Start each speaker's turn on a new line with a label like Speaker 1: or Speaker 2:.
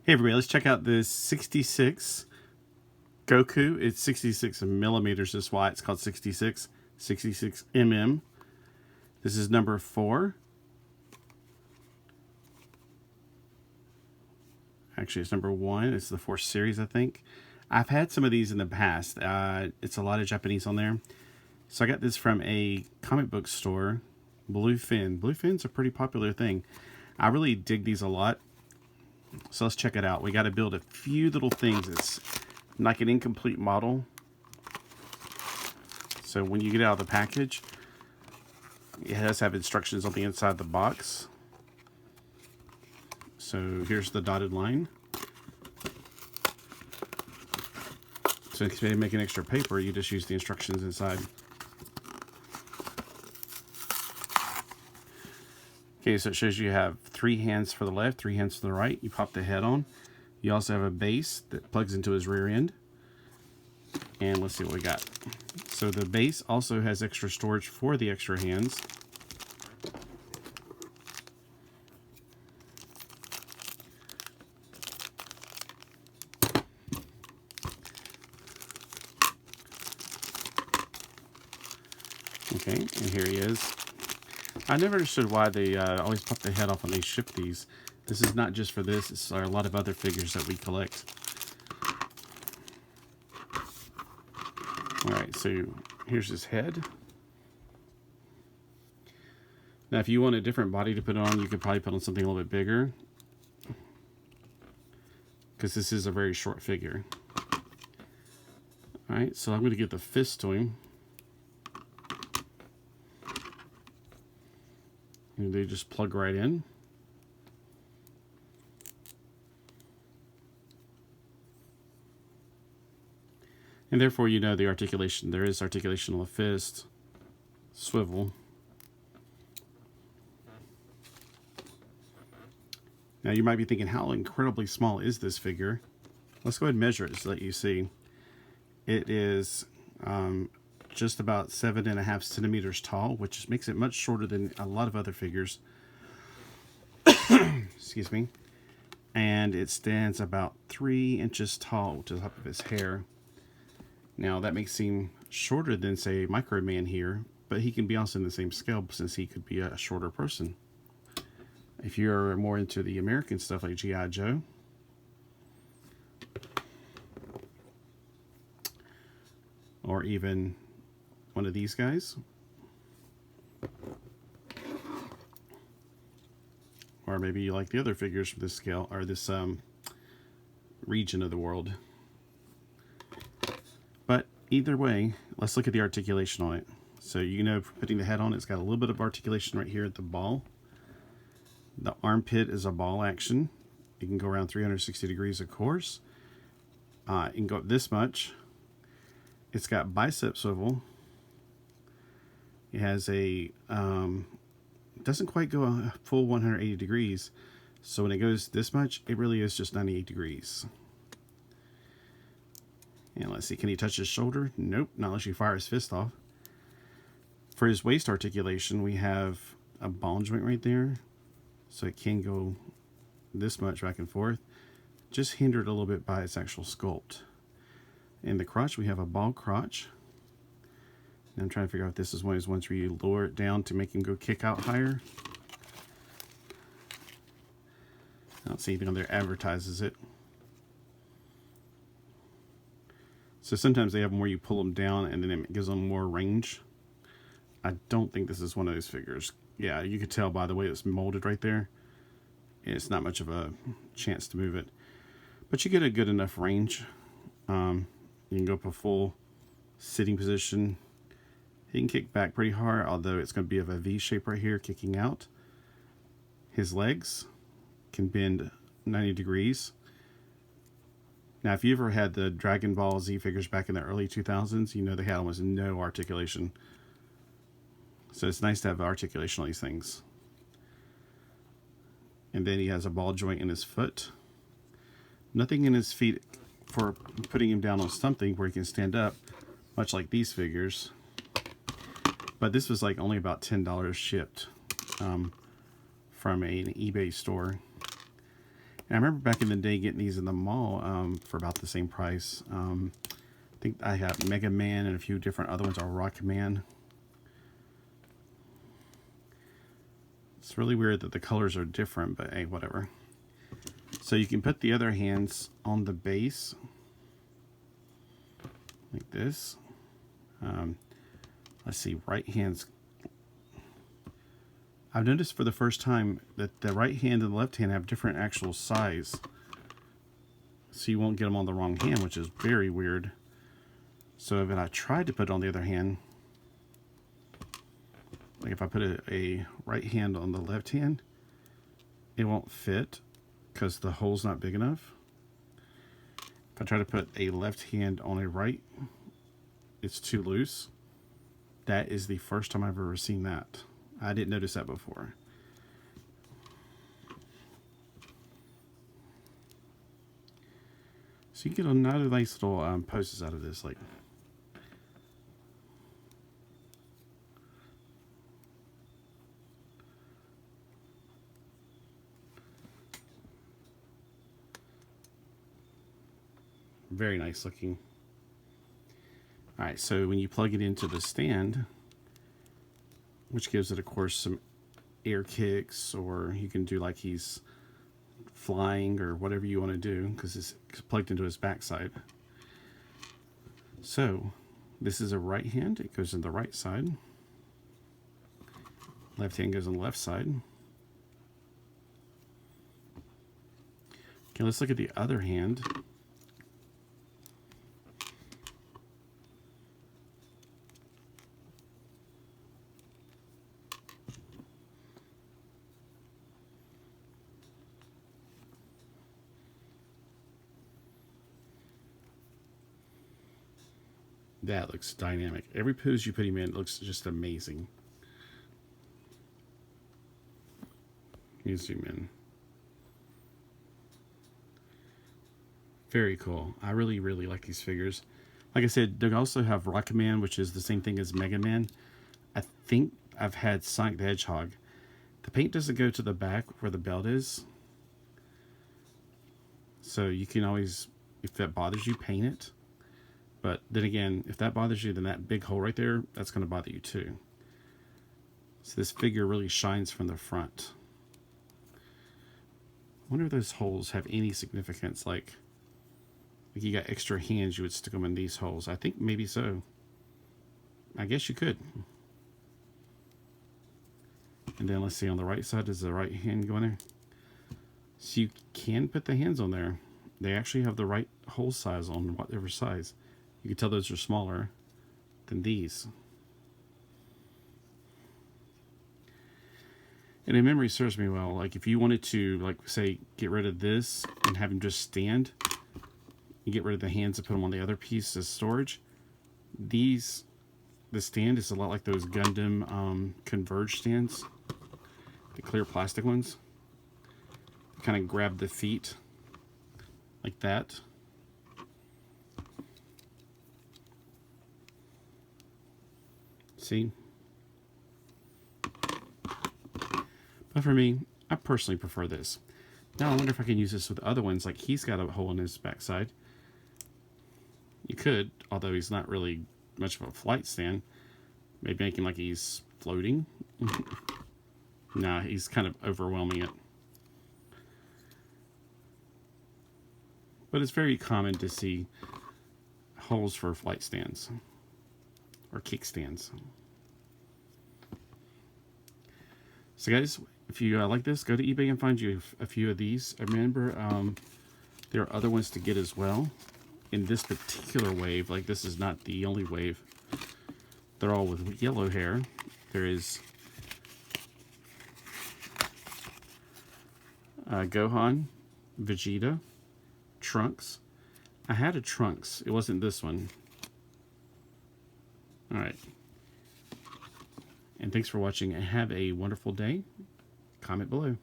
Speaker 1: Hey everybody, let's check out this 66 Goku. It's 66 millimeters, that's why it's called 66 mm. This is number 4. Actually, it's number 1. It's the 4th series, I think. I've had some of these in the past. It's a lot of Japanese on there. So I got this from a comic book store, Bluefin. Bluefin's a pretty popular thing. I really dig these a lot. So let's check it out. We got to build a few little things. It's like an incomplete model. So when you get out of the package, it does have instructions on the inside of the box. So here's the dotted line. So if you make an extra paper, you just use the instructions inside. Okay, so it shows you have 3 hands for the left, 3 hands for the right. You pop the head on. You also have a base that plugs into his rear end. And let's see what we got. So the base also has extra storage for the extra hands. Okay, and here he is. I never understood why they always pop the head off when they ship these. This is not just for this, it's a lot of other figures that we collect. Alright, so here's his head. Now if you want a different body to put on, you could probably put on something a little bit bigger, because this is a very short figure. Alright, so I'm going to give the fist to him. And they just plug right in. And therefore, you know the articulation. There is articulation on the fist. Swivel. Now you might be thinking, how incredibly small is this figure? Let's go ahead and measure it to let you see. It is just about 7.5 centimeters tall, which makes it much shorter than a lot of other figures. Excuse me. And it stands about 3 inches tall to the top of his hair. Now that may seem shorter than, say, Micro Man here, but he can be also in the same scale since he could be a shorter person. If you're more into the American stuff like G.I. Joe, or even one of these guys, or maybe you like the other figures from this scale or this region of the world. But either way, let's look at the articulation on it. So you know, putting the head on, it's got a little bit of articulation right here at the ball. The armpit is a ball action. It can go around 360 degrees, of course. It can go up this much. It's got bicep swivel. It has a, doesn't quite go a full 180 degrees. So when it goes this much, it really is just 98 degrees. And let's see, can he touch his shoulder? Nope, not unless you fire his fist off. For his waist articulation, we have a ball joint right there. So it can go this much back and forth. Just hindered a little bit by its actual sculpt. In the crotch, we have a ball crotch. And I'm trying to figure out if this is one of those ones where you lower it down to make him go kick out higher. I don't see anything on there advertises it. So sometimes they have them where you pull them down and then it gives them more range. I don't think this is one of those figures. Yeah, you could tell by the way it's molded right there. It's not much of a chance to move it. But you get a good enough range. You can go up a full sitting position. He can kick back pretty hard, although it's going to be of a V shape right here, kicking out. His legs can bend 90 degrees. Now, if you ever had the Dragon Ball Z figures back in the early 2000s, you know they had almost no articulation. So it's nice to have articulation on these things. And then he has a ball joint in his foot. Nothing in his feet for putting him down on something where he can stand up, much like these figures. But this was like only about $10 shipped from an eBay store. And I remember back in the day getting these in the mall for about the same price. I think I have Mega Man and a few different other ones are Rock Man. It's really weird that the colors are different, but hey, whatever. So you can put the other hands on the base like this. Let's see, right hands. I've noticed for the first time that the right hand and the left hand have different actual size. So you won't get them on the wrong hand, which is very weird. So if I tried to put it on the other hand, like if I put a right hand on the left hand, it won't fit because the hole's not big enough. If I try to put a left hand on a right, it's too loose. That is the first time I've ever seen that. I didn't notice that before. So you get another nice little poses out of this, like very nice looking. All right, so when you plug it into the stand, which gives it, of course, some air kicks, or you can do like he's flying or whatever you want to do because it's plugged into his backside. So this is a right hand. It goes in the right side. Left hand goes on the left side. Okay, let's look at the other hand. That looks dynamic. Every pose you put him in looks just amazing. You zoom in. Very cool. I really, really like these figures. Like I said, they also have Rock Man, which is the same thing as Mega Man. I think I've had Sonic the Hedgehog. The paint doesn't go to the back where the belt is. So you can always, if that bothers you, paint it. But then again, if that bothers you, then that big hole right there, that's going to bother you too. So this figure really shines from the front. I wonder if those holes have any significance. Like you got extra hands, you would stick them in these holes. I think maybe so. I guess you could. And then let's see, on the right side, does the right hand go in there? So you can put the hands on there. They actually have the right hole size on whatever size. You can tell those are smaller than these. And if memory serves me well, like if you wanted to, like say, get rid of this and have him just stand, you get rid of the hands and put them on the other piece as storage. The stand is a lot like those Gundam Converge stands, the clear plastic ones. Kind of grab the feet like that. See? But for me, I personally prefer this. Now I wonder if I can use this with other ones. Like he's got a hole in his backside. You could, although he's not really much of a flight stand. Maybe make him like he's floating. Nah, he's kind of overwhelming it. But it's very common to see holes for flight stands or kickstands. So guys, if you like this, go to eBay and find you a few of these. Remember, there are other ones to get as well. In this particular wave, like this is not the only wave. They're all with yellow hair. There is Gohan, Vegeta, Trunks. I had a Trunks. It wasn't this one. All right. And thanks for watching and have a wonderful day. Comment below.